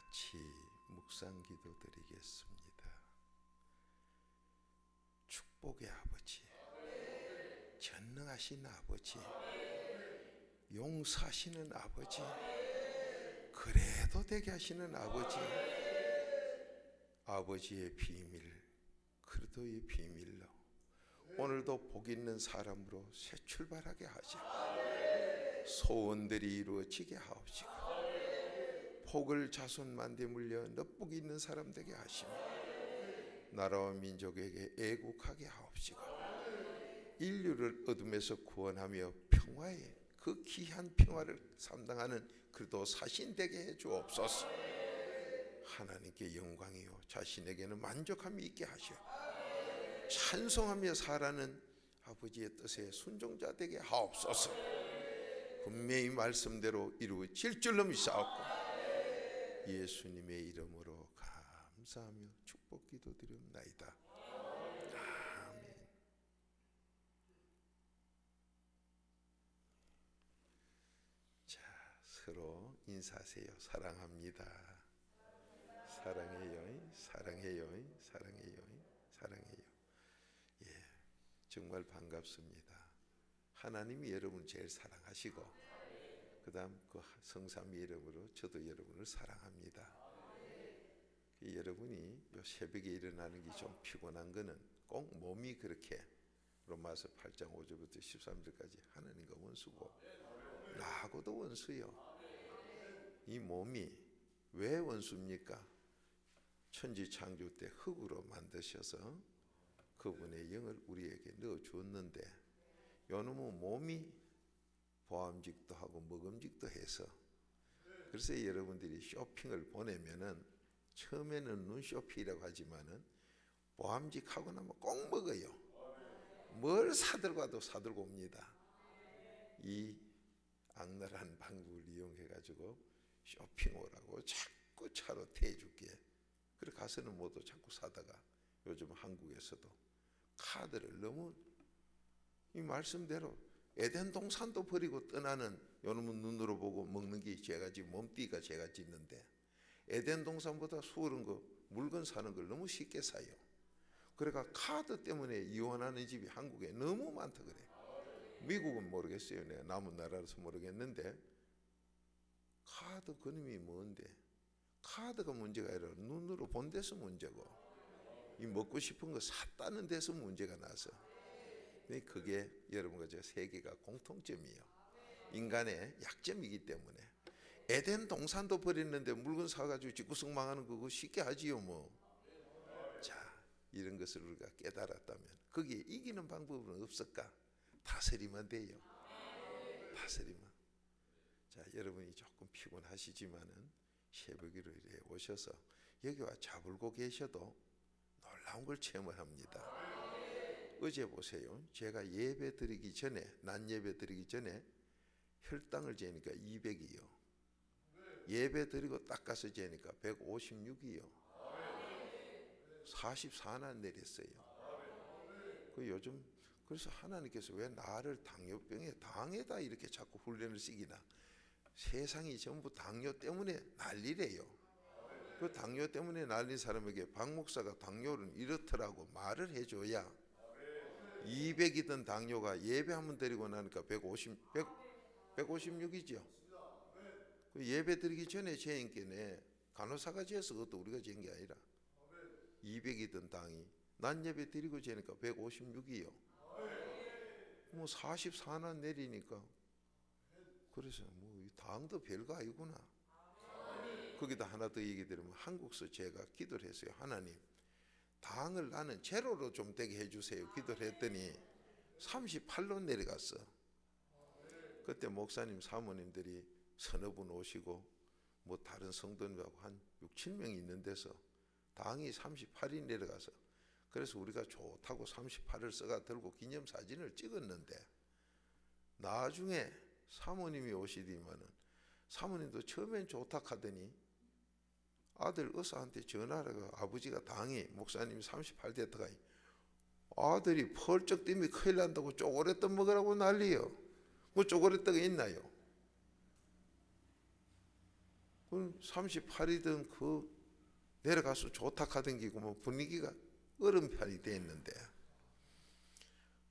같이 묵상 기도 드리겠습니다. 축복의 아버지, 전능하신 아버지, 용서하시는 아버지, 그래도 되게 하시는 아버지, 아버지의 비밀, 그리도의 비밀로 오늘도 복 있는 사람으로 새 출발하게 하시고 소원들이 이루어지게 하옵시고 복을 자손 만대 물려 넉복 있는 사람 되게 하시며 나라와 민족에게 애국하게 하옵시고 인류를 어둠에서 구원하며 평화의 그 귀한 평화를 감당하는 그리도 사신 되게 해 주옵소서. 하나님께 영광이요 자신에게는 만족함이 있게 하시오. 찬송하며 살아가는 아버지의 뜻에 순종자 되게 하옵소서. 분명히 말씀대로 이루어질 줄로 믿사옵고 예수님의 이름으로 감사하며 축복 기도드리옵나이다. 아멘. 자, 서로 인사하세요. 사랑합니다. 사랑해요. 사랑해요. 사랑해요. 사랑해요. 예, 정말 반갑습니다. 하나님이 여러분을 제일 사랑하시고 그 다음 그 성삼위 이름으로 저도 여러분을 사랑합니다. 여러분이 요 새벽에 일어나는 게 좀 피곤한 거는 꼭 몸이 그렇게 로마서 8장 5절부터 13절까지 하나님과 원수고 나하고도 원수요. 이 몸이 왜 원수입니까? 천지 창조 때 흙으로 만드셔서 그분의 영을 우리에게 넣어주었는데 요놈은 몸이 보암직도 하고 먹음직도 해서 그래서 여러분들이 쇼핑을 보내면은 처음에는 눈쇼핑이라고 하지만은 보암직하고 나면 꼭 먹어요. 뭘 사들고 와도 사들고 옵니다. 이 악랄한 방법을 이용해 가지고 쇼핑 오라고 자꾸 차로 대줄게. 그래 가서는 뭐도 자꾸 사다가 요즘 한국에서도 카드를 너무 이 말씀대로 에덴 동산도 버리고 떠나는 요놈은 눈으로 보고 먹는 게 죄가 지 몸띠가 죄가 짓는데 에덴 동산보다 수월한 거 물건 사는 걸 너무 쉽게 사요. 그러니까 카드 때문에 이혼하는 집이 한국에 너무 많다 그래. 미국은 모르겠어요. 내가 남은 나라라서 모르겠는데 카드 그놈이 뭔데 카드가 문제가 아니라 눈으로 본 데서 문제고 이 먹고 싶은 거 샀다는 데서 문제가 나서 그게 여러분과 저 세계가 공통점이에요. 인간의 약점이기 때문에 에덴 동산도 버렸는데 물건 사가지고 집구석 망하는 거 그거 쉽게 하지요 뭐. 자, 이런 것을 우리가 깨달았다면 거기에 이기는 방법은 없을까? 다스리면 돼요. 다스리면. 자, 여러분이 조금 피곤하시지만은 새벽으로 이래 오셔서 여기 와 자불고 계셔도 놀라운 걸 체험을 합니다. 어제 보세요. 제가 예배 드리기 전에 낮 예배 드리기 전에 혈당을 재니까 200이요. 예배 드리고 딱 가서 재니까 156이요. 44나 내렸어요. 그 요즘 그래서 하나님께서 왜 나를 당에다 이렇게 자꾸 훈련을 시키나? 세상이 전부 당뇨 때문에 난리래요. 그 당뇨 때문에 난린 사람에게 박 목사가 당뇨는 이렇더라고 말을 해줘야 200이던 당뇨가 예배 한번 드리고 나니까 156이죠. 그 예배 드리기 전에 재인께네 간호사가 재서 그것도 우리가 재인 게 아니라 200이던 당이 난 예배 드리고 재니까 156이요. 뭐 44나 내리니까 그래서 뭐 당도 별거 아니구나. 거기다 하나 더 얘기 드리면 한국서 제가 기도를 했어요. 하나님 당을 나는 제로로 좀 되게 해주세요. 기도를 했더니 38로 내려갔어. 그때 목사님 사모님들이 서너 분 오시고 뭐 다른 성도님하고 한 6, 7명이 있는 데서 당이 38이 내려가서 그래서 우리가 좋다고 38을 써가 들고 기념사진을 찍었는데 나중에 사모님이 오시더니만은 사모님도 처음엔 좋다 하더니 아들 의사한테 전화를 아버지가 당이 목사님이 38 됐다가 아들이 펄쩍 뛰면 큰일 난다고 쪼그레떡 먹으라고 난리요. 뭐 쪼그레떡이 있나요? 38이든 그 내려가서 좋다 하던기고 뭐 분위기가 얼음편이 돼 있는데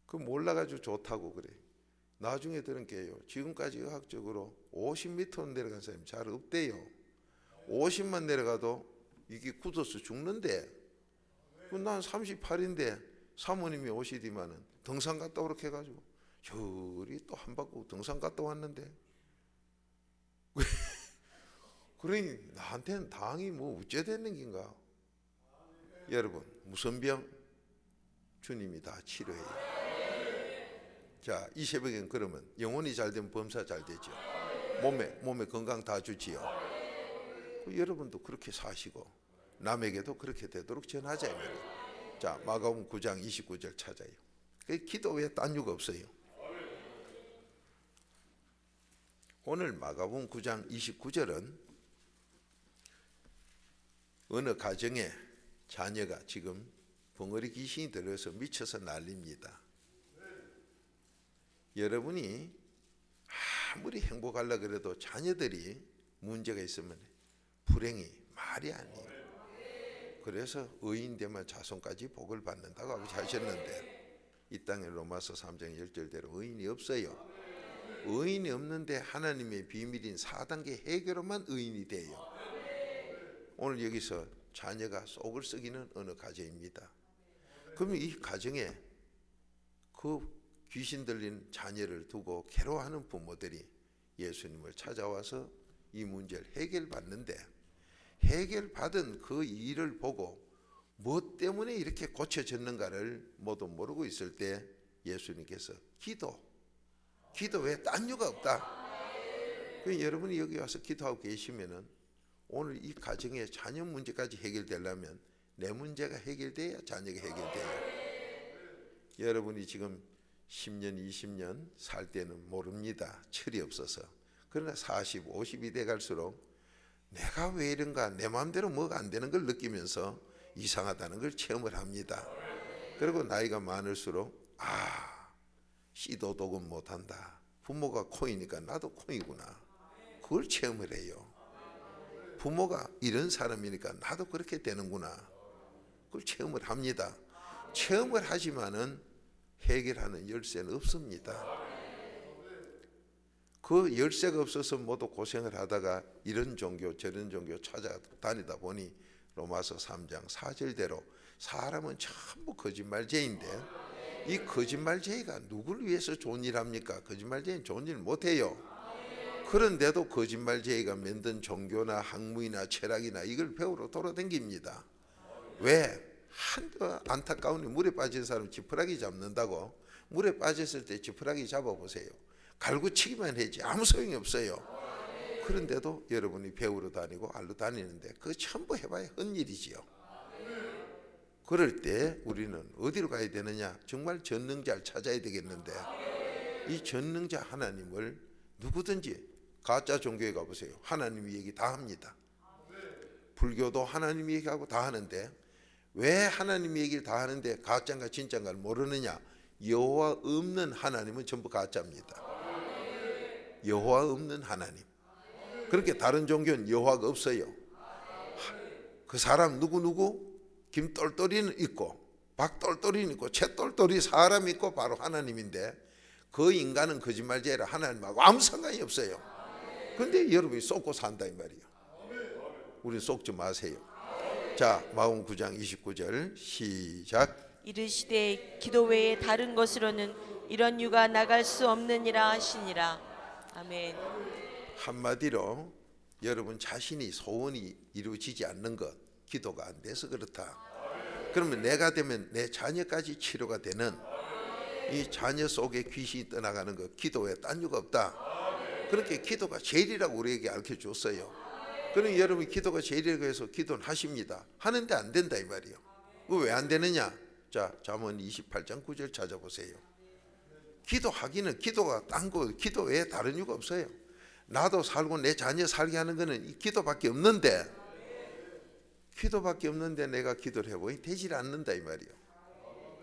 그 몰라가지고 좋다고 그래. 나중에 들은 게요, 지금까지 의학적으로 50m 내려간 사람이 잘 없대요. 50만 내려가도 이게 굳어서 죽는데, 난 38인데 사모님이 오시디만은 등산 갔다 오렇게 해가지고 저리 또 한 바퀴 등산 갔다 왔는데 그러니 나한테는 당이 뭐 어째 됐는 긴가. 여러분, 무슨 병? 주님이 다 치료해요. 자, 이 새벽엔 그러면 영혼이 잘 되면 범사 잘 되죠. 몸에 건강 다 주지요. 여러분도 그렇게 사시고 남에게도 그렇게 되도록 전하자 이 말이에요. 자, 마가복음 9장 29절 찾아요. 기도 외에 딴 이유가 없어요. 오늘 마가복음 9장 29절은 어느 가정에 자녀가 지금 벙어리 귀신이 들어서 미쳐서 난립니다. 여러분이 아무리 행복하려고 그래도 자녀들이 문제가 있으면 불행이 말이 아니에요. 그래서 의인 되면 자손까지 복을 받는다고 아버지 하셨는데, 이 땅에 로마서 3장 10절대로 의인이 없어요. 의인이 없는데 하나님의 비밀인 4단계 해결로만 의인이 돼요. 오늘 여기서 자녀가 속을 썩이는 어느 가정입니다. 그러면 이 가정에 그 귀신 들린 자녀를 두고 괴로워하는 부모들이 예수님을 찾아와서 이 문제를 해결받는데, 해결받은 그 일을 보고 무엇 때문에 이렇게 고쳐졌는가를 모두 모르고 있을 때 예수님께서 기도 외에 딴 이유가 없다. 그러니까 여러분이 여기 와서 기도하고 계시면은 오늘 이 가정의 자녀 문제까지 해결되려면 내 문제가 해결돼야 자녀가 해결돼요. 여러분이 지금 10년, 20년 살 때는 모릅니다. 철이 없어서. 그러나 40, 50이 돼 갈수록 내가 왜 이런가, 내 마음대로 뭐가 안 되는 걸 느끼면서 이상하다는 걸 체험을 합니다. 그리고 나이가 많을수록 씨도 독은 못한다. 부모가 콩이니까 나도 콩이구나. 그걸 체험을 해요. 부모가 이런 사람이니까 나도 그렇게 되는구나. 그걸 체험을 합니다. 체험을 하지만은 해결하는 열쇠는 없습니다. 그 열쇠가 없어서 모두 고생을 하다가 이런 종교 저런 종교 찾아다니다 보니 로마서 3장 4절대로 사람은 전부 거짓말쟁이인데 이 거짓말쟁이가 누구를 위해서 좋은 일 합니까? 거짓말쟁이는 좋은 일 못해요. 그런데도 거짓말쟁이가 만든 종교나 학문이나 철학이나 이걸 배우러 돌아다닙니다. 왜? 안타까운 일, 물에 빠진 사람 지푸라기 잡는다고. 물에 빠졌을 때 지푸라기 잡아보세요. 갈구치기만 하지 아무 소용이 없어요. 그런데도 여러분이 배우러 다니고 알러 다니는데 그거 전부 해봐야 헛일이지요. 그럴 때 우리는 어디로 가야 되느냐? 정말 전능자를 찾아야 되겠는데, 이 전능자 하나님을 누구든지, 가짜 종교에 가보세요. 하나님이 얘기 다 합니다. 불교도 하나님이 얘기하고 다 하는데 왜 하나님이 얘기를 다 하는데 가짜인가 진짜인가를 모르느냐? 여호와 없는 하나님은 전부 가짜입니다. 여호와 없는 하나님. 그렇게 다른 종교는 여호와가 없어요. 그 사람 누구 김똘똘이는 있고 박똘똘이는 있고 채똘똘이 사람이 있고 바로 하나님인데, 그 인간은 거짓말쟁이라 하나님하고 아무 상관이 없어요. 그런데 여러분이 속고 산다 이 말이에요. 우리 속지 마세요. 자, 마가복음 9장 29절 시작. 이르시되 기도 외에 다른 것으로는 이런 유가 나갈 수 없느니라 하시니라. 아멘. 한마디로 여러분 자신이 소원이 이루어지지 않는 것, 기도가 안 돼서 그렇다. 그러면 내가 되면 내 자녀까지 치료가 되는, 이 자녀 속에 귀신이 떠나가는 것, 기도에 딴 이유가 없다. 그렇게 기도가 제일이라고 우리에게 알려줬어요. 그럼 여러분이 기도가 제일이라고 해서 기도는 하십니다. 하는데 안 된다 이 말이에요. 왜 안 되느냐? 자, 잠언 28장 9절 찾아보세요. 기도하기는 기도가 딴 거, 기도 외에 다른 이유가 없어요. 나도 살고 내 자녀 살게 하는 거는 이 기도밖에 없는데, 내가 기도를 해보니 되질 않는다 이 말이에요.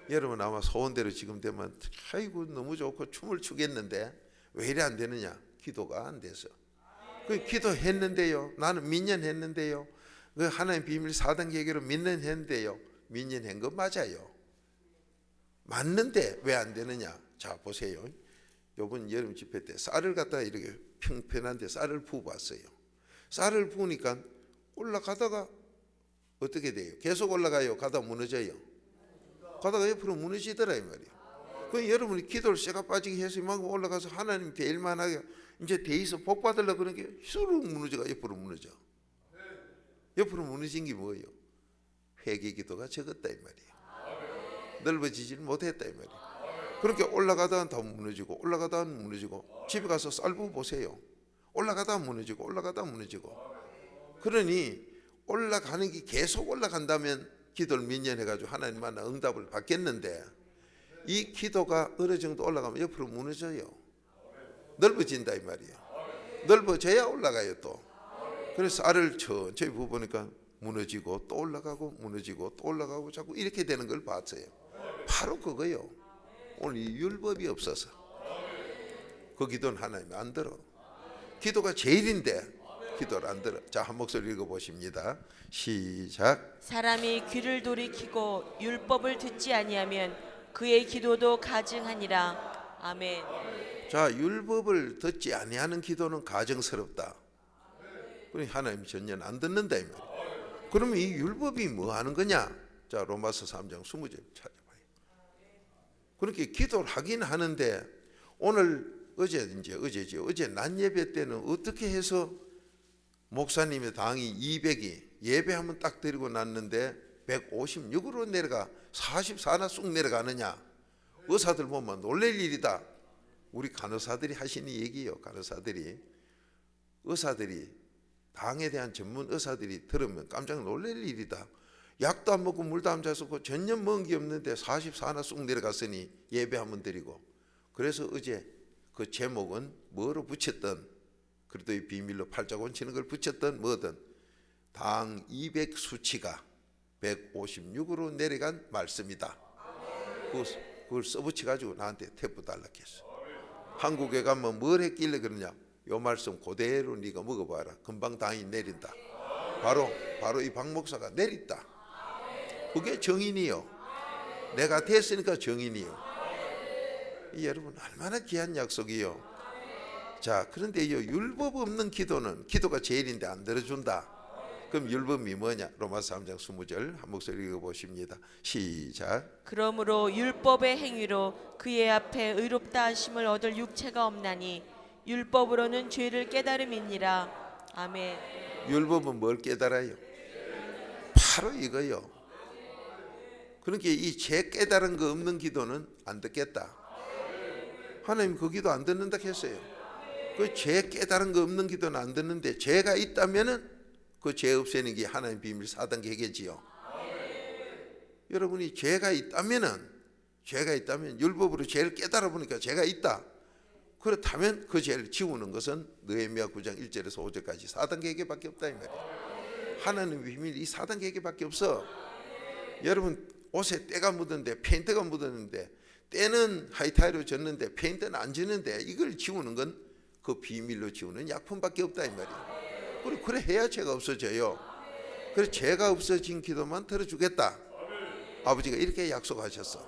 여러분 아마 소원대로 지금 되면 아이고 너무 좋고 춤을 추겠는데 왜 이래 안 되느냐? 기도가 안 돼서. 그 기도했는데요. 나는 민년했는데요. 그 하나님 비밀 4단 계계로 민년했는데요. 민년한 거 맞아요. 맞는데 왜 안 되느냐? 자 보세요. 요번 여름 집회 때 쌀을 갖다가 이렇게 평평한데 쌀을 부어봤어요. 쌀을 부으니까 올라가다가 어떻게 돼요? 계속 올라가요? 가다 무너져요? 가다가 옆으로 무너지더라 이 말이에요. 그 여러분이 기도를 쇠가 빠지게 해서 이만큼 올라가서 하나님 될 만하게 이제 돼있어 복 받으려고 그러는 게 수룩 무너져가 옆으로 무너져. 옆으로 무너진 게 뭐예요? 회개 기도가 적었다 이 말이에요. 넓어지지는 못했다 이 말이에요. 그렇게 올라가다가 더 무너지고 올라가다가 무너지고 집에 가서 쌀 부어 보세요. 올라가다가 무너지고 올라가다가 무너지고. 그러니 올라가는 게 계속 올라간다면 기도를 민년해가지고 하나님 만나 응답을 받겠는데 이 기도가 어느 정도 올라가면 옆으로 무너져요. 넓어진다 이 말이에요. 넓어져야 올라가요 또. 그래서 쌀을 천천히 부어보니까 무너지고 또 올라가고 무너지고 또 올라가고 자꾸 이렇게 되는 걸 봤어요. 바로 그거요. 오늘 이 율법이 없어서 그 기도는 하나님이 안 들어. 기도가 제일인데 기도를 안 들어. 자, 한 목소리 읽어보십니다. 시작. 사람이 귀를 돌이키고 율법을 듣지 아니하면 그의 기도도 가증하니라. 아멘. 자, 율법을 듣지 아니하는 기도는 가증스럽다. 그러니 하나님 전혀 안 듣는다 이 말이에요. 그러면 이 율법이 뭐 하는 거냐? 자, 로마서 3장 20절 찾아봐요. 그렇게 기도를 하긴 하는데 오늘 어제 낮 예배 때는 어떻게 해서 목사님의 당이 200이 예배하면 딱 드리고 났는데 156으로 내려가 44나 쑥 내려가느냐? 의사들 보면 놀랄 일이다. 우리 간호사들이 하시는 얘기예요. 간호사들이 의사들이 당에 대한 전문 의사들이 들으면 깜짝 놀랄 일이다. 약도 안 먹고 물도 안 자서 전혀 먹은 게 없는데 44나 쑥 내려갔으니 예배하면 드리고. 그래서 어제 그 제목은 뭐로 붙였던, 그래도 이 비밀로 팔자곤 치는 걸 붙였던 뭐든 당 200 수치가 156으로 내려간 말씀이다. 그걸 써붙여가지고 나한테 태프 달라고 했어. 한국에 가면 뭘 했길래 그러냐? 요 말씀 그대로 네가 먹어봐라. 금방 당이 내린다. 바로 이 박 목사가 내린다. 그게 정인이요. 내가 됐으니까 정인이요. 여러분 얼마나 귀한 약속이요. 자, 그런데 이 율법 없는 기도는 기도가 제일인데 안 들어준다. 그럼 율법이 뭐냐? 로마서 3장 20절 한 목소리 읽어보십니다. 시작. 그러므로 율법의 행위로 그의 앞에 의롭다 하심을 얻을 육체가 없나니 율법으로는 죄를 깨달음이니라. 아멘. 율법은 뭘 깨달아요? 바로 이거요. 그러니까 이 죄 깨달은 거 없는 기도는 안 듣겠다. 하나님 그 기도 안 듣는다 했어요. 그 죄 깨달은 거 없는 기도는 안 듣는데 죄가 있다면은 그 죄 없애는 게 하나님 비밀 4단 계계지요. 여러분이 죄가 있다면 율법으로 죄를 깨달아 보니까 죄가 있다. 그렇다면 그 죄를 지우는 것은 느헤미야 9장 1절에서 5절까지 4단 계계밖에 없다 이 말이에요. 하나님 비밀 이 4단 계계밖에 없어. 여러분 옷에 때가 묻었는데 페인트가 묻었는데 때는 하이타이로 졌는데 페인트는 안 지는데 이걸 지우는 건 그 비밀로 지우는 약품밖에 없다 이 말이에요. 그래 해야 죄가 없어져요. 그래 죄가 없어진 기도만 들어주겠다. 아버지가 이렇게 약속하셨어.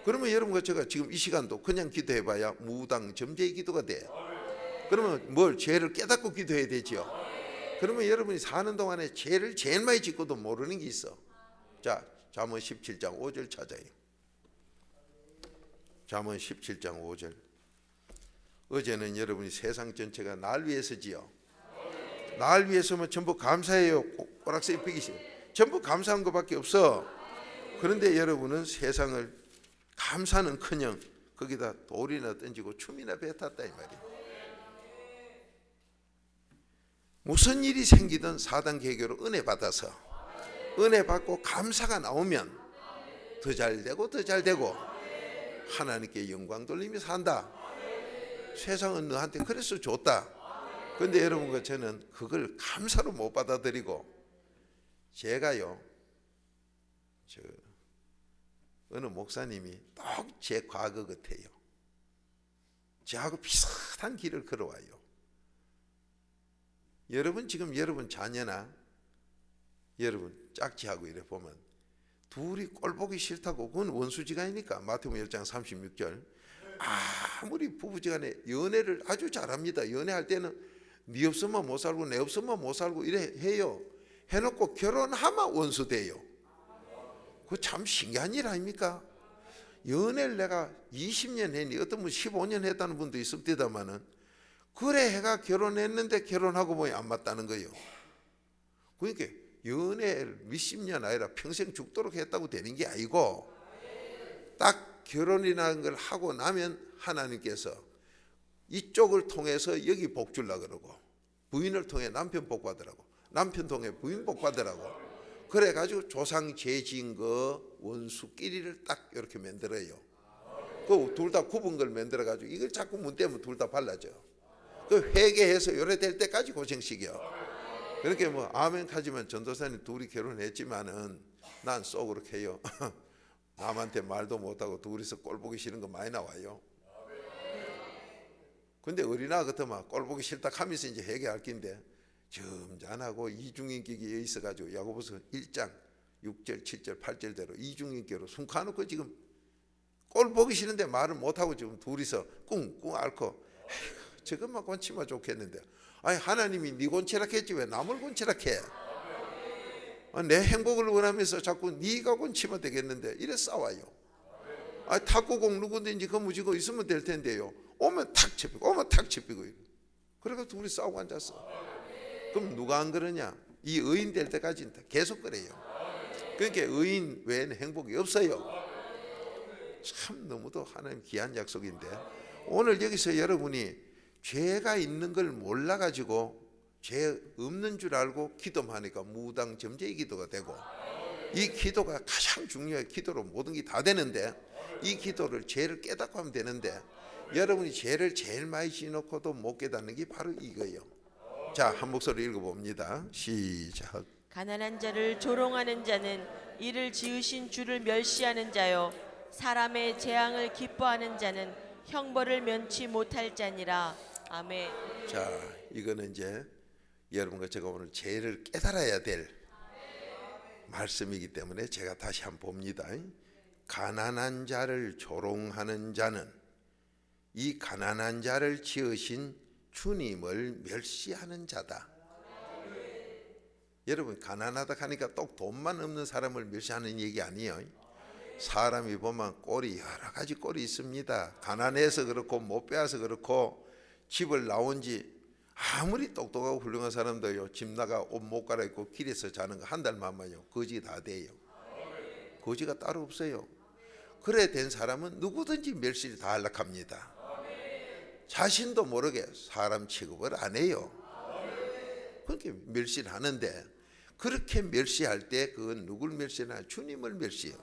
그러면 여러분과 제가 지금 이 시간도 그냥 기도해봐야 무당 점제의 기도가 돼. 그러면 뭘 죄를 깨닫고 기도해야 되죠. 그러면 여러분이 사는 동안에 죄를 제일 많이 짓고도 모르는 게 있어. 자, 잠언 17장 5절 찾아요. 잠언 17장 5절. 어제는 여러분이 세상 전체가 날 위해서지요. 날 위해서면 전부 감사해요. 오락새 입히기시 전부 감사한 것밖에 없어. 그런데 여러분은 세상을 감사는커녕 거기다 돌이나 던지고 춤이나 뱉었다 이 말이에요. 무슨 일이 생기든 4단 계계로 은혜 받아서 은혜 받고 감사가 나오면 더 잘되고 더 잘되고 하나님께 영광 돌리며 산다. 세상은 너한테 그래서 줬다. 그런데 여러분과 저는 그걸 감사로 못 받아들이고 제가요 어느 목사님이 꼭 제 과거 같아요. 저하고 비슷한 길을 걸어와요. 여러분 지금 여러분 자녀나 여러분 짝지하고 이래 보면 둘이 꼴 보기 싫다고, 그건 원수지간이니까. 마태복음 10장 36절. 아무리 부부지간에 연애를 아주 잘합니다. 연애할 때는 네 없으면 못 살고 내 없으면 못 살고 이래 해요. 해놓고 결혼하면 원수돼요. 그거 참 신기한 일 아닙니까? 연애를 내가 20년 했니, 어떤 분 15년 했다는 분도 있습니다만은, 그래 해가 결혼했는데 결혼하고 보니 안 맞다는 거예요. 그러니까 연애를 몇십 년 아니라 평생 죽도록 했다고 되는 게 아니고, 딱 결혼이라는 걸 하고 나면 하나님께서 이쪽을 통해서 여기 복 주려고 그러고, 부인을 통해 남편 복 받으라고, 남편 통해 부인 복 받으라고, 그래가지고 조상 죄진 거 원수끼리를 딱 이렇게 만들어요. 그 둘 다 굽은 걸 만들어가지고 이걸 자꾸 문 떼면 둘 다 발라져. 그 회개해서 요래 될 때까지 고생시켜. 그렇게 뭐 아멘 하지만 전도사님 둘이 결혼했지만은 난 속으로 해요. 남한테 말도 못하고 둘이서 꼴 보기 싫은 거 많이 나와요. 근데 어린아가 같으면 꼴 보기 싫다 하면서 이제 회개할 긴데, 점잖하고 이중인격이 있어가지고 야고보서 1장 6절 7절 8절대로 이중인격으로 숨가놓고 지금 꼴 보기 싫은데 말을 못하고 지금 둘이서 꿍꿍 앓고, 저것만 곤치면 좋겠는데, 아니 하나님이 네 곤치락 했지 왜 남을 곤치락 해? 내 행복을 원하면서 자꾸 네가 곤치면 되겠는데 이래 싸워요. 탁구공 누구든지 거무지고 있으면 될 텐데요, 오면 탁 쳐피고 오면 탁 쳐피고, 그래서 둘이 싸우고 앉았어. 그럼 누가 안 그러냐? 이 의인 될 때까지는 계속 그래요. 그러니까 의인 외에는 행복이 없어요. 참 너무도 하나님 귀한 약속인데, 오늘 여기서 여러분이 죄가 있는 걸 몰라가지고 죄 없는 줄 알고 기도만 하니까 무당점제의 기도가 되고, 이 기도가 가장 중요해. 기도로 모든 게 다 되는데, 이 기도를 죄를 깨닫고 하면 되는데, 여러분이 죄를 제일 많이 지놓고도 못 깨닫는 게 바로 이거예요. 자, 한 목소리 읽어봅니다. 시작. 가난한 자를 조롱하는 자는 이를 지으신 주를 멸시하는 자요, 사람의 재앙을 기뻐하는 자는 형벌을 면치 못할 자니라. 아멘. 자, 이거는 이제 여러분과 제가 오늘 죄를 깨달아야 될 말씀이기 때문에 제가 다시 한번 봅니다. 가난한 자를 조롱하는 자는 이 가난한 자를 지으신 주님을 멸시하는 자다. 여러분, 가난하다 하니까 또 돈만 없는 사람을 멸시하는 얘기 아니에요. 사람이 보면 꼴이 여러 가지 꼴이 있습니다. 가난해서 그렇고 못 빼앗아서 그렇고, 집을 나온 지 아무리 똑똑하고 훌륭한 사람도요, 집 나가 옷 못 갈아입고 길에서 자는 거 한 달만요 거지 다 돼요. 거지가 따로 없어요. 그래 된 사람은 누구든지 멸시를 다 하려고 합니다. 자신도 모르게 사람 취급을 안 해요. 그렇게 멸시를 하는데, 그렇게 멸시할 때 그건 누굴 멸시하나? 주님을 멸시해요.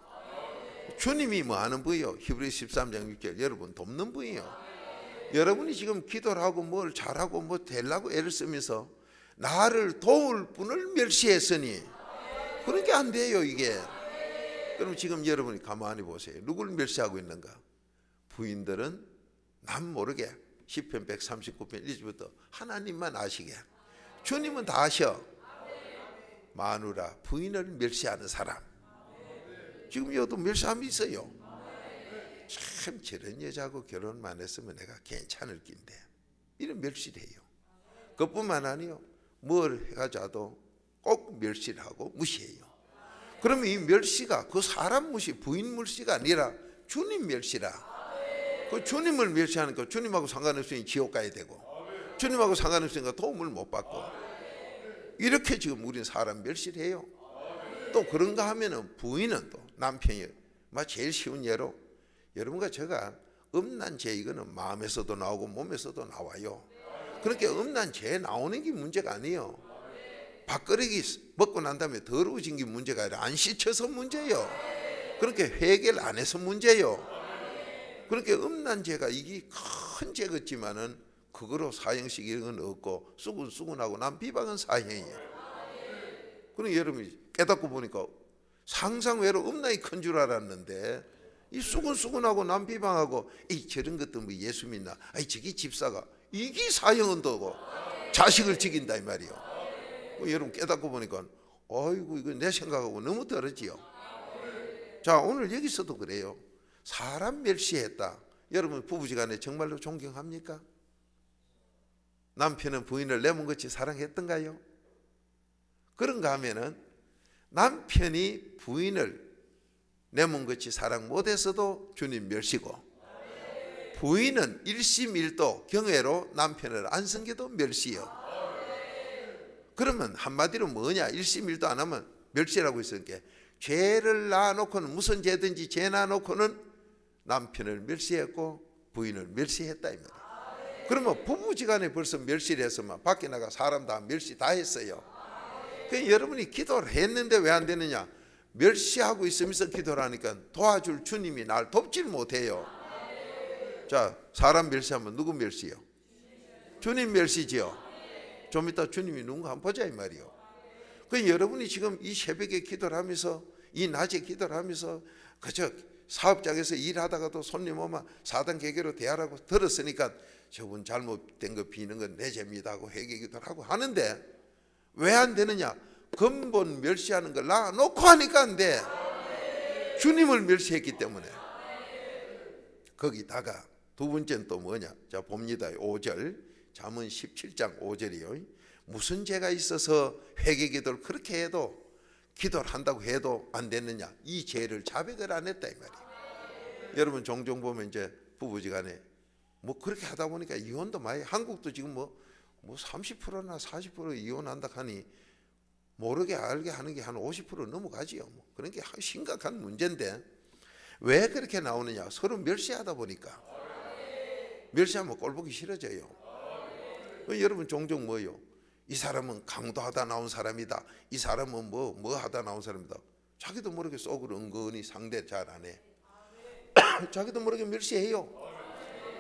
주님이 뭐 하는 분이요? 히브리서 13장 6절, 여러분 돕는 분이요. 여러분이 지금 기도를 하고 뭘 잘하고 뭐 되려고 애를 쓰면서 나를 도울 분을 멸시했으니, 그러니까 안 돼요 이게. 그럼 지금 여러분이 가만히 보세요. 누굴 멸시하고 있는가? 부인들은 남 모르게 시편 139편 1절부터 하나님만 아시게, 주님은 다 아셔. 마누라, 부인을 멸시하는 사람, 지금 여도 멸시함이 있어요. 참 저런 여자하고 결혼만 했으면 내가 괜찮을 낀데, 이런 멸시를 해요. 그것뿐만 아니요, 뭘 해가지고 꼭 멸시를 하고 무시해요. 그러면 이 멸시가 그 사람 무시, 부인 멸시가 아니라 주님 멸시라. 그 주님을 멸시하니까 주님하고 상관없으니 지옥 가야 되고, 주님하고 상관없으니까 도움을 못 받고, 이렇게 지금 우리는 사람 멸시를 해요. 또 그런가 하면은 부인은 또 남편이 제일 쉬운 예로, 여러분과 제가 음란 죄, 이거는 마음에서도 나오고 몸에서도 나와요. 그렇게 음란 죄 나오는 게 문제가 아니에요. 밥그릇이 먹고 난 다음에 더러워진 게 문제가 아니라 안 씻혀서 문제예요. 그렇게 회개를 안 해서 문제예요. 그렇게 음란 죄가 이게 큰 죄 같지만은 그거로 사형식 이런 건 없고, 수군수군하고 남 비방은 사형이에요. 그럼 여러분이 깨닫고 보니까 상상 외로 음란이 큰 줄 알았는데, 이 수군수군하고 남 비방하고 이 저런 것도 뭐 예수 믿나, 아이 저기 집사가, 이게 사형은 도고 자식을 죽인다 이 말이요. 여러분 깨닫고 보니까 어이구 이거 내 생각하고 너무 다르지요. 자, 오늘 여기서도 그래요. 사람 멸시했다. 여러분 부부지간에 정말로 존경합니까? 남편은 부인을 내 몸같이 사랑했던가요? 그런가 하면은 남편이 부인을 내 몸같이 사랑 못했어도 주님 멸시고, 부인은 일심일도 경외로 남편을 안 섬겨도 멸시요. 그러면 한마디로 뭐냐? 일심일도 안 하면 멸시라고 했으니까 죄를 낳아놓고는, 무슨 죄든지 죄 낳아놓고는 남편을 멸시했고 부인을 멸시했다 이 말이에요. 그러면 부부지간에 벌써 멸시를 했으면 밖에 나가 사람 다 멸시 다 했어요. 그러니까 여러분이 기도를 했는데 왜 안 되느냐? 멸시하고 있으면서 기도를 하니까 도와줄 주님이 날 돕질 못해요. 자, 사람 멸시하면 누구 멸시요? 주님 멸시지요. 좀 이따 주님이 누군가 한번 보자 이 말이요. 그 여러분이 지금 이 새벽에 기도를 하면서, 이 낮에 기도를 하면서 그저 사업장에서 일하다가도 손님 오면 사단 계계로 대하라고 들었으니까 저분 잘못된 거 비는 건 내 죄입니다 하고 회개기도를 하고 하는데 왜 안 되느냐? 근본 멸시하는 걸 놔놓고 하니까 안 돼. 주님을 멸시했기 때문에. 거기다가 두 번째는 또 뭐냐? 자 봅니다. 5절 잠언 17장 5절이요. 무슨 죄가 있어서 회개기도를 그렇게 해도, 기도를 한다고 해도 안 됐느냐? 이 죄를 자백을 안 했다 이 말이에요. 여러분 종종 보면 이제 부부지간에 뭐 그렇게 하다 보니까 이혼도 많이, 한국도 지금 뭐 30%나 40% 이혼한다 하니 모르게 알게 하는 게 한 50% 넘어가지요. 뭐 그런 게 심각한 문제인데 왜 그렇게 나오느냐? 서로 멸시하다 보니까. 멸시하면 꼴보기 싫어져요. 여러분 종종 뭐요? 이 사람은 강도하다 나온 사람이다. 이 사람은 뭐 하다 나온 사람이다. 자기도 모르게 속으로 은근히 상대 잘 안 해. 자기도 모르게 멸시해요.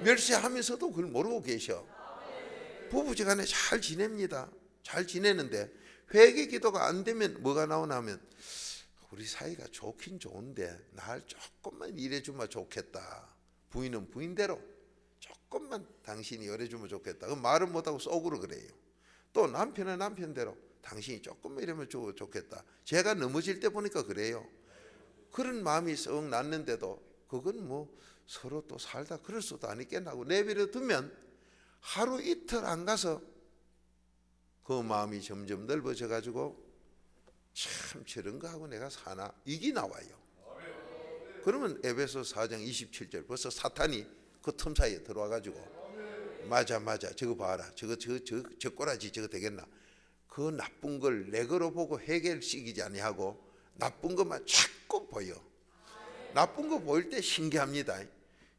멸시하면서도 그걸 모르고 계셔. 부부지간에 잘 지냅니다. 잘 지내는데 회개 기도가 안 되면 뭐가 나오나 하면 우리 사이가 좋긴 좋은데 날 조금만 일해주면 좋겠다. 부인은 부인대로 조금만 당신이 열해주면 좋겠다. 그 말은 못하고 속으로 그래요. 또 남편은 남편대로 당신이 조금만 이러면 좋겠다. 제가 넘어질 때 보니까 그래요. 그런 마음이 썩 났는데도 그건 뭐 서로 또 살다 그럴 수도 아니겠나 하고 내버려 두면 하루 이틀 안 가서 그 마음이 점점 넓어져 가지고 참 저런 거 하고 내가 사나, 이게 나와요. 그러면 에베소 4장 27절 벌써 사탄이 그 틈 사이에 들어와 가지고 맞아 저거 봐라, 저 꼬라지 저거 되겠나, 그 나쁜 걸 내 거로 보고 해결시키지 아니하고 나쁜 것만 자꾸 보여. 나쁜 거 보일 때 신기합니다.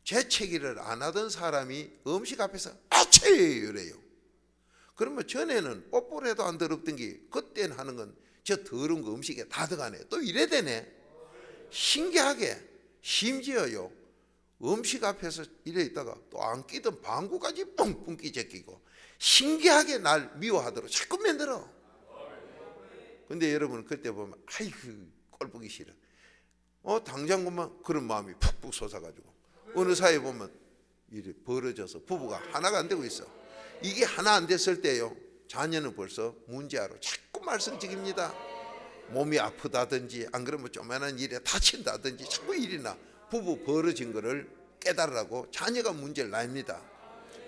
재채기를 안 하던 사람이 음식 앞에서 아치 이래요. 그러면 전에는 뽀뽀해도 안 더럽던 게 그때는 하는 건 저 더러운 거 음식에 다 들어가네. 또 이래 되네. 신기하게 심지어요. 음식 앞에서 이래 있다가 또 안 끼던 방구까지 뿡뿡 끼제끼고 신기하게 날 미워하도록 자꾸 만들어. 근데 여러분 그때 보면 아이고 꼴보기 싫어. 당장 보면 그런 마음이 푹푹 솟아가지고 어느 사이에 보면 이래 벌어져서 부부가 하나가 안 되고 있어. 이게 하나 안 됐을 때요, 자녀는 벌써 문제아로 자꾸 말썽직입니다. 몸이 아프다든지 안 그러면 조그만한 일에 다친다든지 자꾸 일이 나. 부부 벌어진 거를 깨달으라고 자녀가 문제를 냅니다.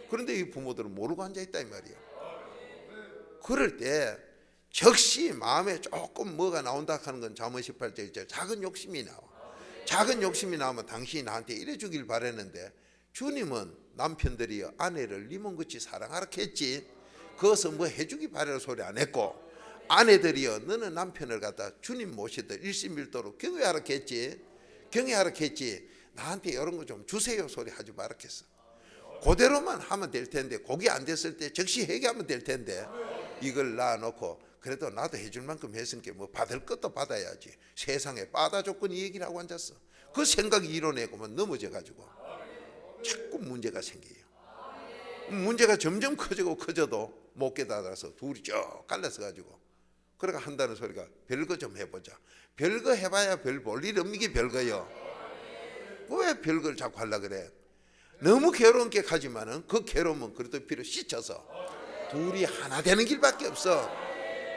그런데 이 부모들은 모르고 앉아있다 이 말이에요. 그럴 때 적시 마음에 조금 뭐가 나온다 하는 건 잠언 18절 1절 작은 욕심이 나와. 작은 욕심이 나오면 당신이 나한테 이래 주길 바랬는데 주님은 남편들이 아내를 네 몸같이 사랑하라 했지 그것은 뭐 해주기 바라는 소리 안 했고, 아내들이여 너는 남편을 갖다 주님 모시듯 일심일도로 경외하라 했지, 경외하라 했지 나한테 이런 거 좀 주세요 소리 하지 말라 했어. 그대로만 하면 될 텐데, 그게 안 됐을 때 즉시 회개하면 될 텐데 이걸 놔놓고 그래도 나도 해줄 만큼 했으니까 뭐 받을 것도 받아야지, 세상에 빠다 조건이 얘기를 하고 앉았어. 그 생각이 이뤄내고만 넘어져 가지고 자꾸 문제가 생겨요. 문제가 점점 커져도 못 깨달아서 둘이 쭉 갈라서 가지고 그러니까 한다는 소리가 별거 좀 해보자. 별거 해봐야 별 볼 일 없는 게 별거요. 왜 별걸 자꾸 하려고 그래? 너무 괴로운 게 가지만은 그 괴로움은 그래도 필요 씻어서 둘이 하나 되는 길밖에 없어.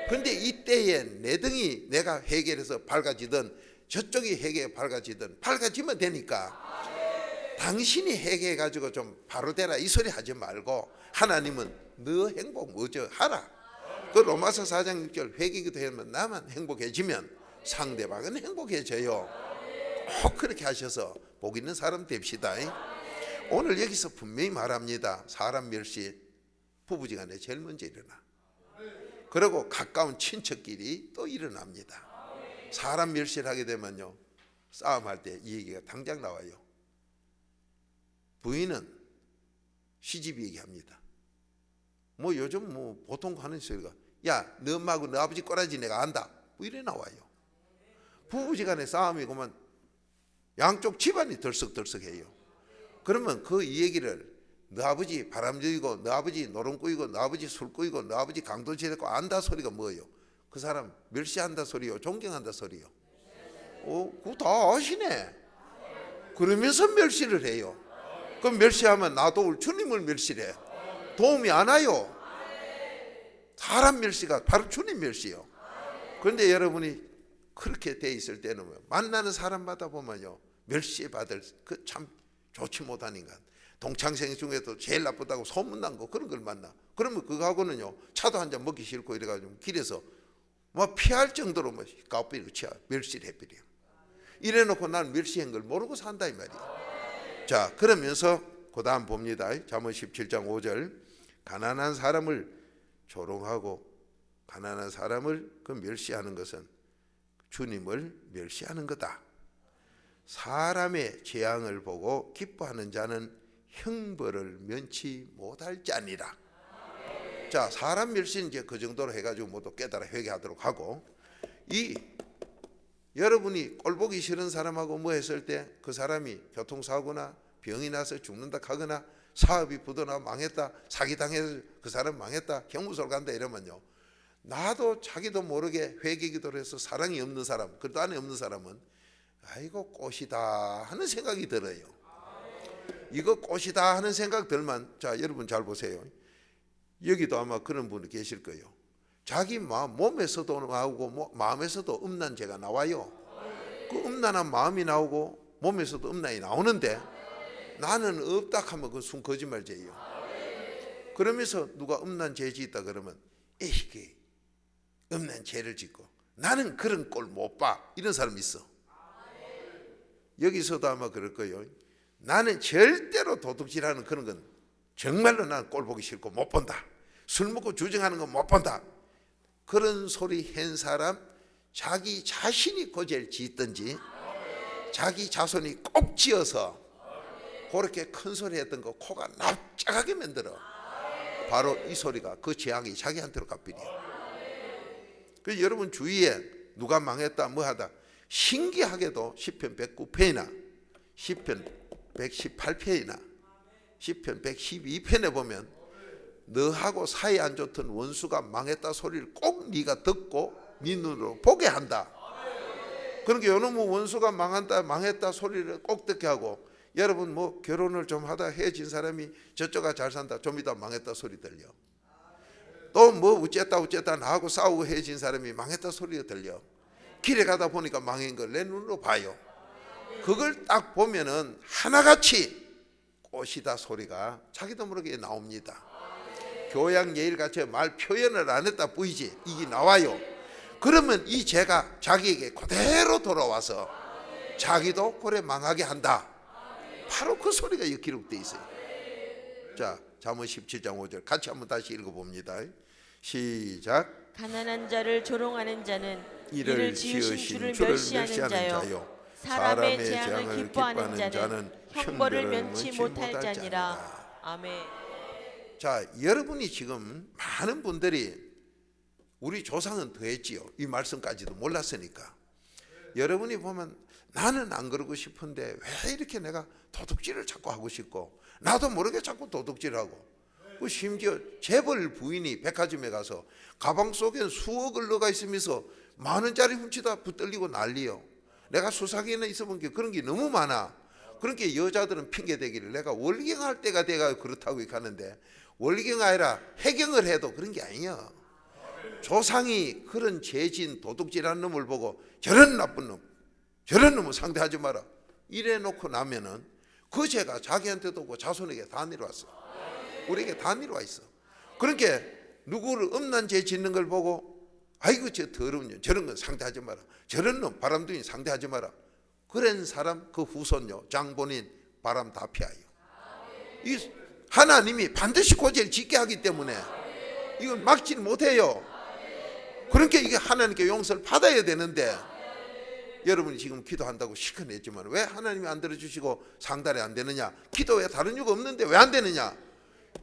그런데 이때에 내 등이 내가 해결해서 밝아지든 저쪽이 해결해 밝아지든 밝아지면 되니까 당신이 해결해 가지고 좀 바로 되라 이 소리 하지 말고 하나님은 너 행복 먼저 하라. 그 로마서 4장 6절 회개기도 하면 나만 행복해지면 상대방은 행복해져요. 꼭 그렇게 하셔서 복 있는 사람 됩시다. 오늘 여기서 분명히 말합니다. 사람 멸시 부부지간에 제일 먼저 일어나. 그리고 가까운 친척끼리 또 일어납니다. 사람 멸시를 하게 되면요 싸움할 때 이 얘기가 당장 나와요. 부인은 시집 얘기합니다. 뭐 요즘 뭐 보통 하는 소리가 야 너 엄마하고 너 아버지 꼬라지 내가 안다 뭐 이래 나와요. 부부지간에 싸움이 그러면 양쪽 집안이 덜썩덜썩해요. 그러면 그 이 얘기를 너 아버지 바람쥐고 너 아버지 노름꾸이고 너 아버지 술꾸이고 너 아버지 강도질했고 안다 소리가 뭐예요? 그 사람 멸시한다 소리요 존경한다 소리요? 그거 다 아시네. 그러면서 멸시를 해요. 그럼 멸시하면 나도 주님을 멸시해. 도움이 안 와요. 사람 멸시가 바로 주님 멸시요. 그런데 여러분이 그렇게 돼 있을 때는 만나는 사람마다 보면요 멸시받을 그 참 좋지 못한 인간, 동창생 중에도 제일 나쁘다고 소문난 거 그런 걸 만나. 그러면 그거하고는요 차도 한 잔 먹기 싫고 이래가지고 길에서 뭐 피할 정도로 뭐 까불이고 치아 멸시를 해버려. 이래놓고 난 멸시한 걸 모르고 산다 이 말이야. 자 그러면서 그 다음 봅니다. 잠언 17장 5절 가난한 사람을 조롱하고 가난한 사람을 그 멸시하는 것은 주님을 멸시하는 거다. 사람의 재앙을 보고 기뻐하는 자는 형벌을 면치 못할 자니라. 자 사람 멸시는 이제 그 정도로 해가지고 모두 깨달아 회개하도록 하고 이 여러분이 꼴보기 싫은 사람하고 뭐 했을 때 그 사람이 교통사고나 병이 나서 죽는다 하거나 사업이 부도나 망했다 사기당해서 그 사람 망했다 경무소를 간다 이러면요 나도 자기도 모르게 회개기도를 해서 사랑이 없는 사람 그래도 안에 없는 사람은 아이고 꽃이다 하는 생각이 들어요. 이거 꽃이다 하는 생각 들면 자 여러분 잘 보세요. 여기도 아마 그런 분이 계실 거예요. 자기 몸에서도 나오고 마음에서도 음란 죄가 나와요. 그 음란한 마음이 나오고 몸에서도 음란이 나오는데 나는 없다 하면 그 순 거짓말죄예요. 그러면서 누가 음란 죄 짓다 그러면 에이 음란 죄를 짓고 나는 그런 꼴 못 봐 이런 사람이 있어. 여기서도 아마 그럴 거예요. 나는 절대로 도둑질하는 그런 건 정말로 나는 꼴 보기 싫고 못 본다. 술 먹고 주정하는 건 못 본다. 그런 소리 한 사람 자기 자신이 고죄를 짓든지 자기 자손이 꼭 지어서 그렇게 큰 소리 했던 거 코가 납작하게 만들어. 바로 이 소리가 그 재앙이 자기한테로 갚이려. 그래서 여러분 주위에 누가 망했다 뭐하다 신기하게도 시편 109편이나 시편 118편이나 시편 112편에 보면 너하고 사이 안 좋던 원수가 망했다 소리를 꼭 네가 듣고 네 눈으로 보게 한다. 그러니까 요놈의 원수가 망했다 소리를 꼭 듣게 하고 여러분 뭐 결혼을 좀 하다 헤어진 사람이 저쪽가 잘 산다 좀 이따 망했다 소리 들려. 또 뭐 어쨌다 나하고 싸우고 헤어진 사람이 망했다 소리가 들려. 길에 가다 보니까 망한 걸 내 눈으로 봐요. 그걸 딱 보면은 하나같이 꽃이다 소리가 자기도 모르게 나옵니다. 교양 예의같이 말 표현을 안 했다 보이지 이게 나와요. 그러면 이 죄가 자기에게 그대로 돌아와서 자기도 그래 망하게 한다. 바로 그 소리가 여기 기록되어 있어요. 자 잠언 17장 5절 같이 한번 다시 읽어봅니다. 시작. 가난한 자를 조롱하는 자는 이를 지으신 지으신 주를 멸시하는 자요 사람의 재앙을 기뻐하는 자는 형벌을 면치 못할 자니라. 아멘. 자 여러분이 지금 많은 분들이 우리 조상은 더 했지요. 이 말씀까지도 몰랐으니까. 여러분이 보면 나는 안 그러고 싶은데 왜 이렇게 내가 도둑질을 자꾸 하고 싶고 나도 모르게 자꾸 도둑질하고 그 심지어 재벌 부인이 백화점에 가서 가방 속에 수억을 넣어가 있으면서 만 원짜리 훔치다 붙들리고 난리요. 내가 수사기에나 있어본 게 그런 게 너무 많아. 그러니까 여자들은 핑계대기를 내가 월경할 때가 돼가 그렇다고 하는데 월경 아니라 해경을 해도 그런 게 아니야. 조상이 그런 죄진 도둑질하는 놈을 보고 저런 나쁜 놈, 저런 놈을 상대하지 마라 이래 놓고 나면은 그 죄가 자기한테도 오고 자손에게 다 내려왔어. 우리에게 다 내려와 있어. 그러니까 누구를 음란 죄 짓는 걸 보고 아이고 저 더러운 년 저런 건 상대하지 마라, 저런 놈 바람둥이 상대하지 마라. 그런 사람 그 후손요 장본인 바람 다 피하여. 이 하나님이 반드시 고죄를 짓게 하기 때문에 이건 막지는 못해요. 그러니까 이게 하나님께 용서를 받아야 되는데 여러분이 지금 기도한다고 실컷 냈지만 왜 하나님이 안 들어주시고 상달이 안 되느냐? 기도에 다른 이유가 없는데 왜 안 되느냐?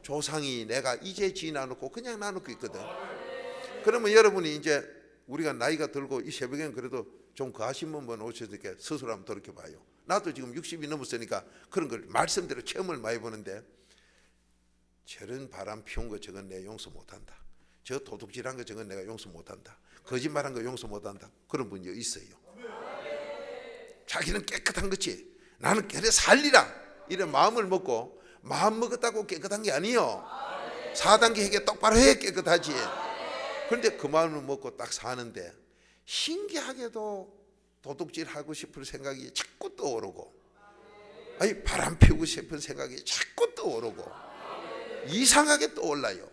조상이 내가 이제 지나놓고 그냥 나놓고 있거든. 그러면 여러분이 이제 우리가 나이가 들고 이 새벽엔 그래도 좀 거하신 분 오셔서 스스로 한번 돌이켜봐요. 나도 지금 60이 넘었으니까 그런 걸 말씀대로 체험을 많이 보는데 저런 바람 피운 거 저건 내가 용서 못한다. 저 도둑질한 거 저건 내가 용서 못한다. 거짓말한 거 용서 못한다. 그런 분이 있어요. 자기는 깨끗한 거지 나는 그래 살리라 이런 마음을 먹고 마음 먹었다고 깨끗한 게 아니요. 4단계 회개 똑바로 해 깨끗하지. 그런데 그 마음을 먹고 딱 사는데 신기하게도 도둑질하고 싶은 생각이 자꾸 떠오르고 아니 바람 피우고 싶은 생각이 자꾸 떠오르고 이상하게 떠올라요.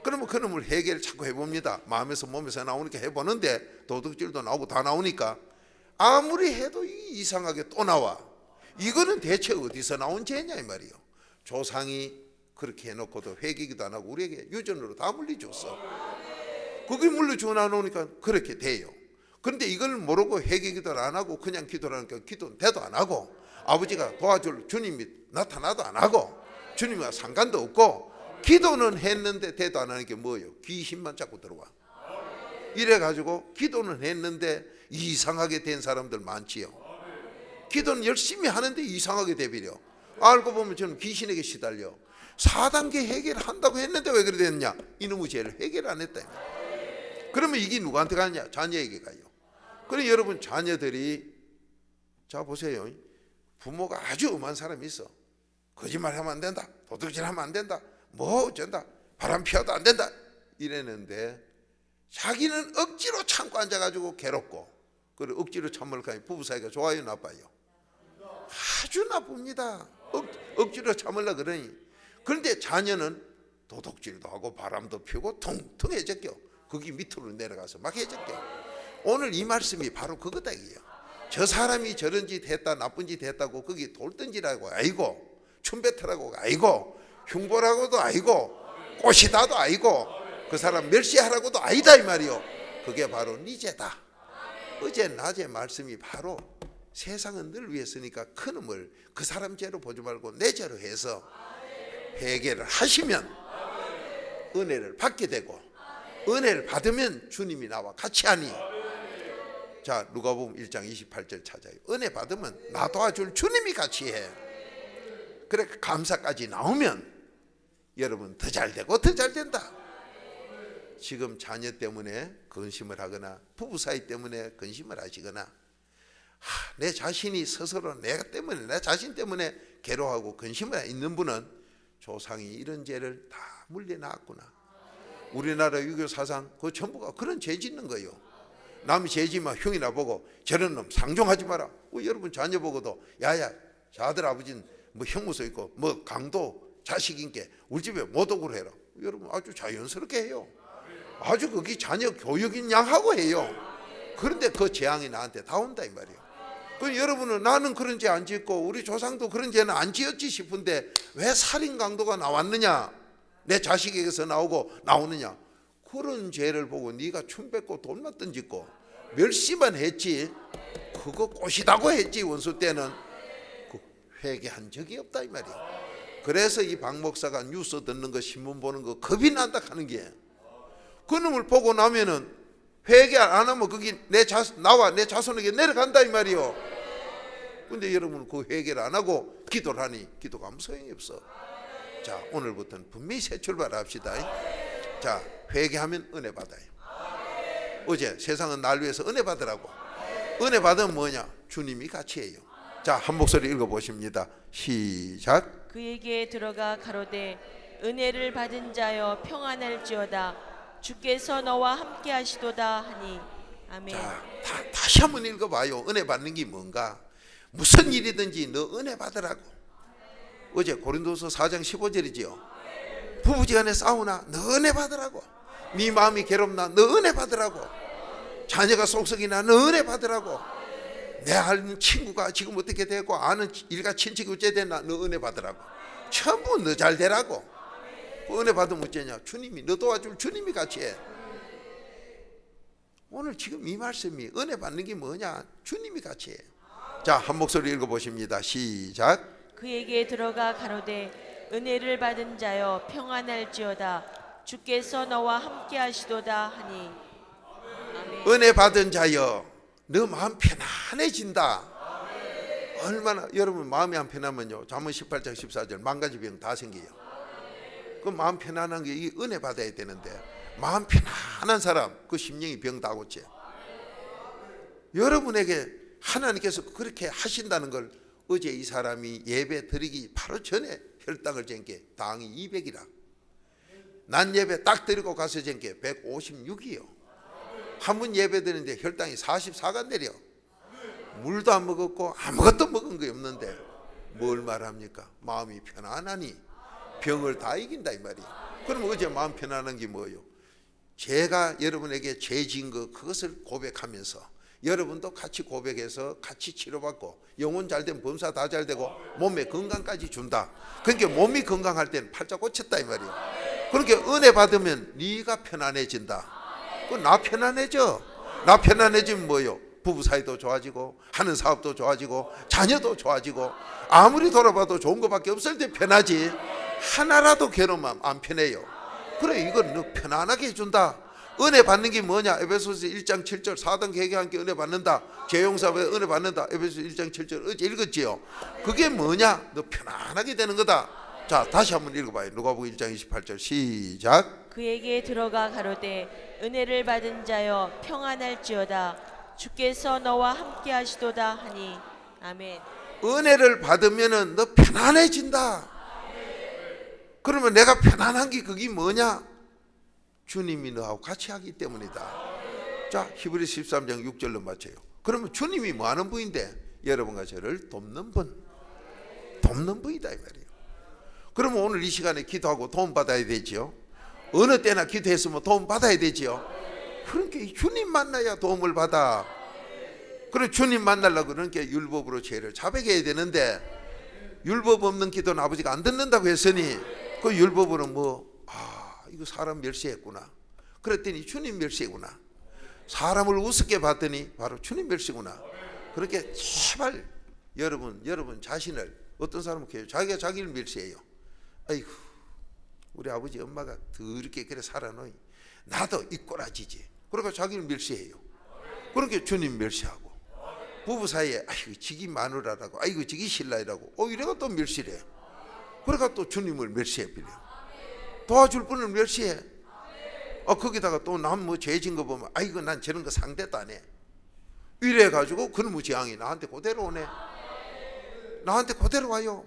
그러면 그놈을 해결을 자꾸 해봅니다. 마음에서 몸에서 나오니까 해보는데 도둑질도 나오고 다 나오니까 아무리 해도 이상하게 또 나와. 이거는 대체 어디서 나온 죄냐 이 말이요. 조상이 그렇게 해놓고도 회개기도 안 하고 우리에게 유전으로 다 물려줬어. 그게 물려주고 나오니까 그렇게 돼요. 그런데 이걸 모르고 회개기도를 안 하고 그냥 기도를 하니까 기도는 대도 안 하고 아버지가 도와줄 주님이 나타나도 안 하고 주님과 상관도 없고 기도는 했는데 대도 안 하는 게 뭐예요? 귀신만 자꾸 들어와. 이래가지고 기도는 했는데 이상하게 된 사람들 많지요. 기도는 열심히 하는데 이상하게 돼버려. 알고 보면 저는 귀신에게 시달려. 4단계 해결을 한다고 했는데 왜 그래 됐냐? 이놈의 죄를 해결 안 했다. 그러면 이게 누구한테 가냐? 자녀에게 가요. 그래 여러분 자녀들이 자 보세요. 부모가 아주 엄한 사람이 있어. 거짓말하면 안 된다. 도둑질하면 안 된다. 뭐 어쩐다. 바람 피워도 안 된다. 이랬는데 자기는 억지로 참고 앉아가지고 괴롭고 그리고 억지로 참으니까 부부 사이가 좋아요 나빠요? 아주 나쁩니다. 억지로 참으려 그러니. 그런데 자녀는 도둑질도 하고 바람도 피우고 통통해졌겨. 거기 밑으로 내려가서 막 해졌겨. 오늘 이 말씀이 바로 그거다 이게요. 저 사람이 저런 짓 했다 나쁜 짓 했다고 거기 돌던지라고 아니고 춤뱉으라고 아니고 흉보라고도 아니고 꼬시다도 아니고 그 사람 멸시하라고도 아니다 이 말이요. 그게 바로 네 죄다. 어제 낮에 말씀이 바로 세상은 늘 위해 쓰니까 큰 놈을 그 사람 죄로 보지 말고 내 죄로 해서 회개를 하시면 은혜를 받게 되고 은혜를 받으면 주님이 나와 같이 하니. 자 누가복음 1장 28절 찾아요. 은혜 받으면 나 도와줄 주님이 같이 해. 그래 감사까지 나오면 여러분 더 잘 되고 더 잘 된다. 지금 자녀 때문에 근심을 하거나 부부 사이 때문에 근심을 하시거나 내 자신이 스스로 내가 때문에 내 자신 때문에 괴로워하고 근심을 있는 분은 조상이 이런 죄를 다 물려놨구나. 우리나라 유교 사상 그 전부가 그런 죄 짓는 거예요. 남이 죄 지면 형이나 보고 저런 놈 상종하지 마라. 여러분 자녀 보고도 야야 자들 아버지는 뭐 형무소 있고 뭐 강도 자식인께 우리 집에 못 오고 해라. 여러분 아주 자연스럽게 해요. 아주 거기 자녀 교육인 양하고 해요. 그런데 그 재앙이 나한테 다 온다 이 말이에요. 그 여러분은 나는 그런 죄 안 짓고 우리 조상도 그런 죄는 안 지었지 싶은데 왜 살인 강도가 나왔느냐? 내 자식에게서 나오느냐? 그런 죄를 보고 네가 춤 뱉고 돌만 던지고 멸시만 했지 그거 꼬시다고 했지 원수 때는 그 회개한 적이 없다 이 말이에요. 그래서 이 박 목사가 뉴스 듣는 거 신문 보는 거 겁이 난다 하는 게 그놈을 보고 나면은 회개 안 하면 거기 나와 내 자손에게 내려간다 이 말이요. 근데 여러분 그 회개를 안 하고 기도를 하니 기도가 아무 소용이 없어. 자 오늘부터는 분명히 새 출발합시다. 자 회개하면 은혜 받아요. 어제 세상은 날 위해서 은혜 받으라고. 은혜 받으면 뭐냐? 주님이 같이 해요. 자 한 목소리 읽어보십니다. 시작. 그에게 들어가 가로되 은혜를 받은 자여 평안할지어다. 주께서 너와 함께 하시도다 하니. 아멘. 자, 다시 한번 읽어봐요. 은혜 받는 게 뭔가? 무슨 일이든지 너 은혜 받으라고. 어제 고린도서 4장 15절이지요. 부부지간에 싸우나 너 은혜 받으라고. 네 마음이 괴롭나 너 은혜 받으라고. 자녀가 속썩이나 너 은혜 받으라고. 내 아는 친구가 지금 어떻게 되고 아는 일가 친척이 어째 됐나 너 은혜 받으라고. 전부 너 잘 되라고. 그 은혜 받으면 어쩌냐? 주님이 너 도와줄 주님이 같이 해. 오늘 지금 이 말씀이 은혜 받는 게 뭐냐? 주님이 같이 해. 자, 한 목소리 읽어보십니다. 시작. 그에게 들어가 가로되 은혜를 받은 자여 평안할지어다. 주께서 너와 함께 하시도다 하니. 아멘. 은혜 받은 자여 너 마음 편안해진다. 얼마나 여러분 마음이 안 편하면요 잠언 18장 14절 만가지 병 다 생겨요. 그 마음 편안한 게 이 은혜 받아야 되는데 마음 편안한 사람 그 심령이 병 다 고쳐. 여러분에게 하나님께서 그렇게 하신다는 걸 어제 이 사람이 예배 드리기 바로 전에 혈당을 잰게 당이 200이라. 난 예배 딱 드리고 가서 잰게 156이요. 한 번 예배 드리는데 혈당이 44가 내려. 물도 안 먹었고 아무것도 먹은 게 없는데 뭘 말합니까? 마음이 편안하니 병을 다 이긴다 이 말이에요. 그럼 어제 마음 편안한 게 뭐예요? 제가 여러분에게 죄 지은 거 그것을 고백하면서 여러분도 같이 고백해서 같이 치료받고 영혼 잘되면 범사 다 잘되고 몸에 건강까지 준다. 그러니까 몸이 건강할 때는 팔자 고쳤다 이 말이에요. 그러니까 은혜 받으면 네가 편안해진다. 나 편안해져. 나 편안해지면 뭐예요? 부부 사이도 좋아지고 하는 사업도 좋아지고 자녀도 좋아지고 아무리 돌아봐도 좋은 것밖에 없을 때 편하지 하나라도 괴로우면 안 편해요. 그래 이걸 너 편안하게 해준다. 은혜 받는 게 뭐냐? 에베소서 1장 7절 4등 계획과 함께 은혜 받는다. 죄용사에 은혜 받는다. 에베소서 1장 7절 어제 읽었지요. 그게 뭐냐? 너 편안하게 되는 거다. 자 다시 한번 읽어봐요. 누가복음 1장 28절 시작. 그에게 들어가 가로되 은혜를 받은 자여 평안할지어다. 주께서 너와 함께 하시도다 하니. 아멘. 은혜를 받으면 너 편안해진다. 그러면 내가 편안한 게 그게 뭐냐? 주님이 너하고 같이 하기 때문이다. 자 히브리서 13장 6절로 맞춰요. 그러면 주님이 뭐 하는 분인데? 여러분과 저를 돕는 분. 돕는 분이다 이 말이에요. 그러면 오늘 이 시간에 기도하고 도움 받아야 되지요. 어느 때나 기도했으면 도움 받아야 되지요. 그러니까 주님 만나야 도움을 받아. 그래 주님 만나려고 그러니까 율법으로 죄를 자백해야 되는데 율법 없는 기도는 아버지가 안 듣는다고 했으니 그 율법으로 이거 사람 멸시했구나. 그랬더니 주님 멸시구나. 사람을 우습게 봤더니 바로 주님 멸시구나. 그렇게 제발 여러분 자신을 어떤 사람은 자기가 자기를 멸시해요. 아이고 우리 아버지 엄마가 더럽게 그래 살아놓이 나도 이 꼬라지지. 그러니까 자기를 멸시해요. 그렇게 주님 멸시하고 부부 사이에 아이고 지기 마누라라고 아이고 지기 신라라고 이래가 또 멸시래. 그러니까 또 주님을 멸시해버려. 도와줄 분을 멸시해. 거기다가 또 남 뭐 죄진 거 보면 아이고 난 저런 거 상대도 안 해. 이래가지고 그놈의 재앙이 나한테 그대로 오네. 나한테 그대로 와요.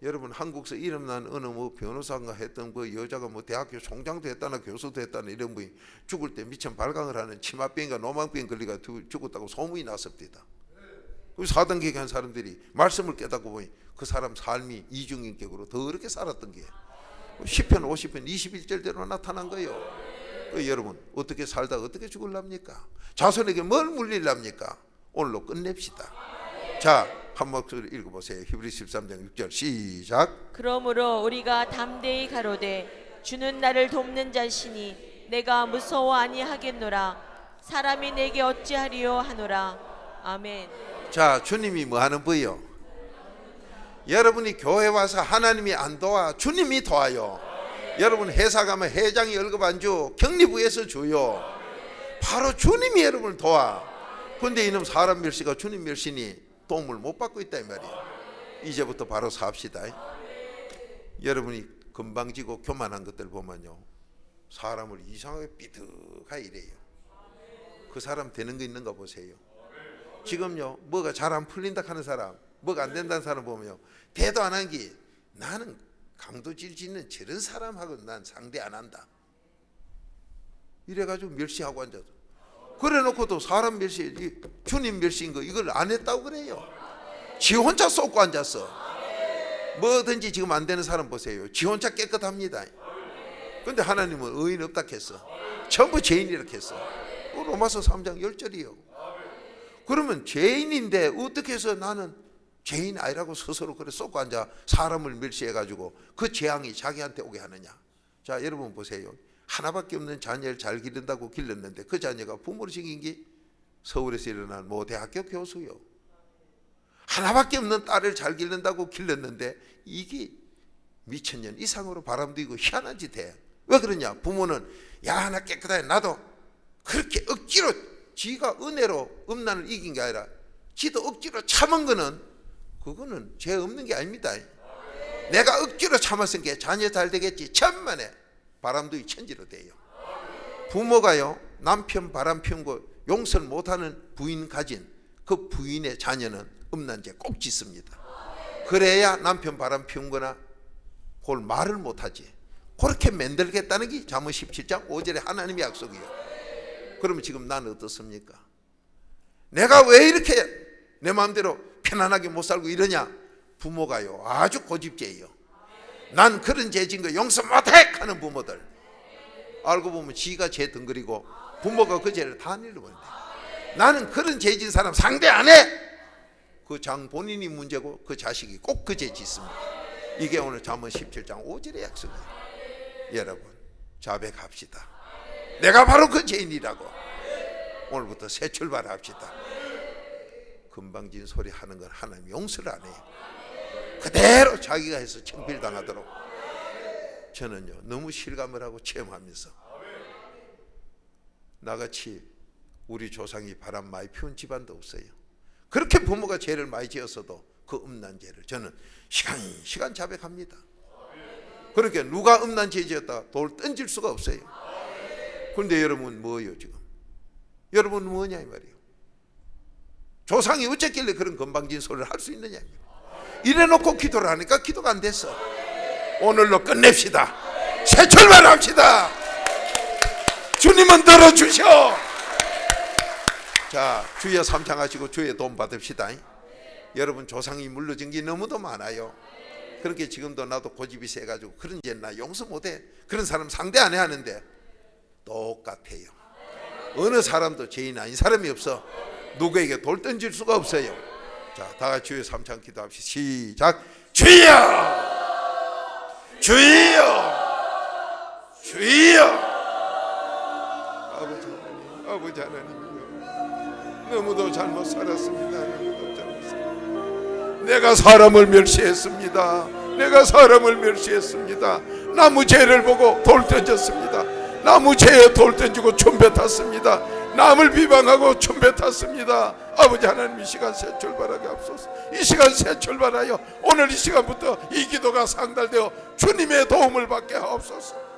여러분 한국서 이름난 어느 뭐 변호사인가 했던 그 여자가 뭐 대학교 총장도 했다나 교수도 했다나 이런 분이 죽을 때 미천 발광을 하는 치마병인가 노망병 걸리가 죽었다고 소문이 났습니다. 그 4등 계획한 사람들이 말씀을 깨닫고 보니 그 사람 삶이 이중인격으로 더럽게 살았던 게 10편 50편 21절대로 나타난 거예요. 여러분 어떻게 살다 어떻게 죽을랍니까? 자손에게 뭘 물릴랍니까? 오늘로 끝냅시다. 자 한 목소리 읽어보세요. 히브리서 13장 6절 시작. 그러므로 우리가 담대히 가로되 주는 나를 돕는 자시니 내가 무서워 아니하겠노라. 사람이 내게 어찌하리요 하노라. 아멘. 자 주님이 뭐 하는 분이요? 여러분이 교회 와서 하나님이 안 도와 주님이 도와요. 여러분 회사 가면 회장이 월급 안 줘. 격리부에서 줘요. 바로 주님이 여러분을 도와. 그런데 이놈 사람 멸시가 주님 멸시니 도움을 못 받고 있다 이 말이에요. 이제부터 바로 삽시다. 여러분이 건방지고 교만한 것들 보면요 사람을 이상하게 삐득하게 이래요. 그 사람 되는 거 있는가 보세요. 지금요 뭐가 잘 안 풀린다 하는 사람 뭐가 안 된다는 사람 보면요 대도 안 한 게 나는 강도질 짓는 저런 사람하고 난 상대 안 한다. 이래가지고 멸시하고 앉아서 그래 놓고도 사람 멸시, 주님 멸시인 거 이걸 안 했다고 그래요. 지 혼자 쏟고 앉았어. 뭐든지 지금 안 되는 사람 보세요. 지 혼자 깨끗합니다. 근데 하나님은 의인 없다 했어. 전부 죄인이라고 했어. 로마서 3장 10절이요. 그러면 죄인인데 어떻게 해서 나는 죄인 아니라고 스스로 그래 쏟고 앉아 사람을 멸시해가지고 그 재앙이 자기한테 오게 하느냐. 자, 여러분 보세요. 하나밖에 없는 자녀를 잘 기른다고 길렀는데 그 자녀가 부모를 시킨 게 서울에서 일어난 모 대학교 교수요. 하나밖에 없는 딸을 잘 기른다고 길렀는데 이게 미천년 이상으로 바람들이고 희한한 짓 해. 왜 그러냐. 부모는 야 나 깨끗하게 나도 그렇게 억지로 지가 은혜로 음란을 이긴 게 아니라 지도 억지로 참은 거는 그거는 죄 없는 게 아닙니다. 내가 억지로 참았으니까 자녀 잘 되겠지. 천만에 바람둥이 천지로 돼요. 부모가요 남편 바람 피운 거 용서를 못하는 부인 가진 그 부인의 자녀는 음란죄 꼭 짓습니다. 그래야 남편 바람 피운 거나 그걸 말을 못하지. 그렇게 만들겠다는 게 잠언 17장 5절에 하나님의 약속이에요. 그러면 지금 나는 어떻습니까? 내가 왜 이렇게 내 마음대로 편안하게 못 살고 이러냐. 부모가요 아주 고집죄예요. 난 그런 죄 진 거 용서 못해 하는 부모들 알고 보면 지가 죄 덩그리고 부모가 그 죄를 다 निर्러버린다. 나는 그런 죄 진 사람 상대 안 해. 그 장 본인이 문제고 그 자식이 꼭 그 죄 짓습니다. 이게 오늘 잠언 17장 5절의 약속이에요. 여러분 자백합시다. 내가 바로 그 죄인이라고. 오늘부터 새 출발합시다. 금방진 소리 하는 건 하나님 용서를 안 해요. 그대로 자기가 해서 청필당하도록. 저는요 너무 실감을 하고 체험하면서 나같이 우리 조상이 바람 많이 피운 집안도 없어요. 그렇게 부모가 죄를 많이 지었어도 그 음란 죄를 저는 시간 자백합니다. 그러니까 누가 음란 죄 지었다 돌 던질 수가 없어요. 그런데 여러분 뭐예요 지금? 여러분 뭐냐 이 말이에요. 조상이 어쨌길래 그런 건방진 소리를 할 수 있느냐. 이래놓고 기도를 하니까 기도가 안 됐어. 오늘로 끝냅시다. 새 출발합시다. 주님은 들어주셔. 자, 주여 삼창하시고 주의 도움 받읍시다. 여러분 조상이 물러진 게 너무도 많아요. 그렇게 지금도 나도 고집이 세가지고 그런 죄 나 용서 못해. 그런 사람 상대 안 해 하는데 똑같아요. 어느 사람도 죄인 아닌 사람이 없어. 누구에게 돌 던질 수가 없어요. 자, 다 같이 주여 삼창 기도합시다. 시작. 주여, 주여, 주여. 아버지 하나님, 아버지 하나님이요, 너무도 잘못 살았습니다. 너무도 잘못 살았습니다. 내가 사람을 멸시했습니다. 내가 사람을 멸시했습니다. 나무 죄를 보고 돌 던졌습니다. 나무 죄에 돌 던지고 춤 뱉었습니다. 남을 비방하고 춤 뱉었습니다. 아버지 하나님 이 시간 새 출발하게 하옵소서. 이 시간 새 출발하여 오늘 이 시간부터 이 기도가 상달되어 주님의 도움을 받게 하옵소서.